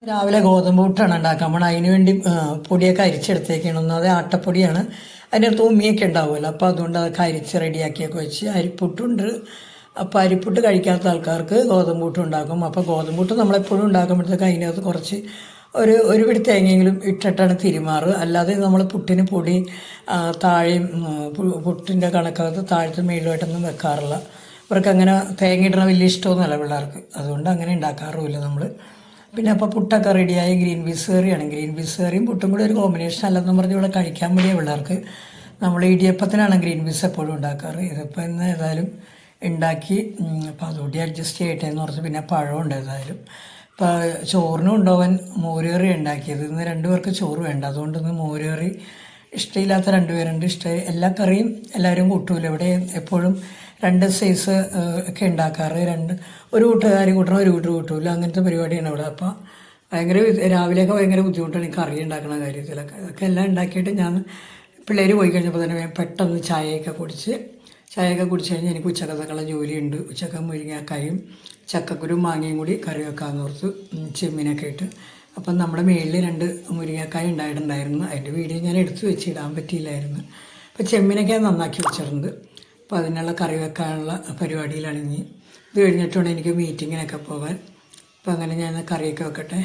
രാവിലെ ഗോതമ്പ് പുട്ടാണ് ഉണ്ടാക്കുക. നമ്മൾ അതിന് വേണ്ടി പൊടിയൊക്കെ അരിച്ചെടുത്തേക്കാണ്. ഒന്നാമത് ആട്ടപ്പൊടിയാണ്, അതിനകത്ത് ഉമ്മിയൊക്കെ ഉണ്ടാവുമല്ലോ, അപ്പോൾ അതുകൊണ്ട് അതൊക്കെ അരിച്ച് റെഡിയാക്കിയൊക്കെ വെച്ച് അരിപ്പുട്ടുണ്ട്. അപ്പോൾ അരിപ്പുട്ട് കഴിക്കാത്ത ആൾക്കാർക്ക് ഗോതമ്പ് പുട്ട് ഉണ്ടാക്കും. അപ്പോൾ ഗോതമ്പ് പുട്ട് നമ്മളെപ്പോഴും ഉണ്ടാക്കുമ്പോഴത്തേക്ക് അതിനകത്ത് കുറച്ച് ഒരു പിടി തേങ്ങയെങ്കിലും ഇട്ടിട്ടാണ് തിരുമാറ്. അല്ലാതെ നമ്മൾ പുട്ടിന് പൊടി താഴെയും പുട്ടിൻ്റെ കണക്കകത്ത് താഴത്തെ മേലുമായിട്ടൊന്നും വെക്കാറില്ല. ഇവർക്ക് അങ്ങനെ തേങ്ങ ഇടണ വലിയ ഇഷ്ടമൊന്നുമല്ല പിള്ളേർക്ക്, അതുകൊണ്ട് അങ്ങനെ ഉണ്ടാക്കാറുമില്ല നമ്മൾ. പിന്നെ അപ്പോൾ പുട്ടൊക്കെ റെഡിയായി. ഗ്രീൻ പീസ് കറിയാണ്. ഗ്രീൻ പീസ് കറിയും പുട്ടും കൂടി ഒരു കോമ്പിനേഷൻ അല്ലെന്ന് പറഞ്ഞ് ഇവിടെ കഴിക്കാൻ വേണ്ടിയ പിള്ളേർക്ക്. നമ്മൾ ഇടിയപ്പത്തിനാണ് ഗ്രീൻ പീസ് എപ്പോഴും ഉണ്ടാക്കാറ്. ഇതിപ്പോൾ ഇന്ന് ഏതായാലും ഉണ്ടാക്കി. അപ്പോൾ അതുകൂടി അഡ്ജസ്റ്റ് ചെയ്യട്ടെ എന്ന് പറഞ്ഞ് പിന്നെ പഴമുണ്ട് ഏതായാലും. ഇപ്പോൾ ചോറിനും കൊണ്ടുപോകാൻ മോരുകറി ഉണ്ടാക്കിയത്. ഇന്ന് രണ്ടുപേർക്ക് ചോറ് വേണ്ട, അതുകൊണ്ട് ഇന്ന് മോരുകറി. ഇഷ്ടമില്ലാത്ത രണ്ടുപേരുണ്ട്, എല്ലാ കറിയും എല്ലാവരും കൂട്ടൂല. ഇവിടെ എപ്പോഴും രണ്ട് സൈസ് ഒക്കെ ഉണ്ടാക്കാറ്. ഒരു കൂട്ടുകാർ കൂട്ടണം, ഒരു കൂട്ടർ കൂട്ടൂല, അങ്ങനത്തെ പരിപാടിയാണ് ഇവിടെ. അപ്പോൾ ഭയങ്കര രാവിലെയൊക്കെ ഭയങ്കര ബുദ്ധിമുട്ടാണ് ഈ കറി ഉണ്ടാക്കുന്ന കാര്യത്തിലൊക്കെ. അതൊക്കെ എല്ലാം ഉണ്ടാക്കിയിട്ട് ഞാൻ പിള്ളേർ പോയി കഴിഞ്ഞപ്പോൾ തന്നെ പെട്ടെന്ന് ചായയൊക്കെ കുടിച്ച് കഴിഞ്ഞാൽ എനിക്ക് ഉച്ചക്കത്തേക്കുള്ള ജോലിയുണ്ട്. ഉച്ചക്ക മുരിങ്ങക്കായും ചക്കക്കുരു മാങ്ങയും കൂടി കറി വെക്കാമെന്ന് ഓർത്ത് ചെമ്മീനൊക്കെ ഇട്ട്. അപ്പം നമ്മുടെ മേളിൽ 2 മുരിങ്ങക്കായ ഉണ്ടായിട്ടുണ്ടായിരുന്നു. അതിൻ്റെ വീഡിയോ ഞാൻ എടുത്ത് വെച്ചിടാൻ പറ്റിയില്ലായിരുന്നു. അപ്പോൾ ചെമ്മീനൊക്കെ നന്നാക്കി വെച്ചിട്ടുണ്ട്. അപ്പോൾ അതിനുള്ള കറി വെക്കാനുള്ള പരിപാടിയിലാണ് ഇനി. ഇത് കഴിഞ്ഞിട്ടുണ്ട് എനിക്ക് മീറ്റിങ്ങിനൊക്കെ പോകാൻ. അപ്പോൾ അങ്ങനെ ഞാൻ കറിയൊക്കെ വെക്കട്ടെ.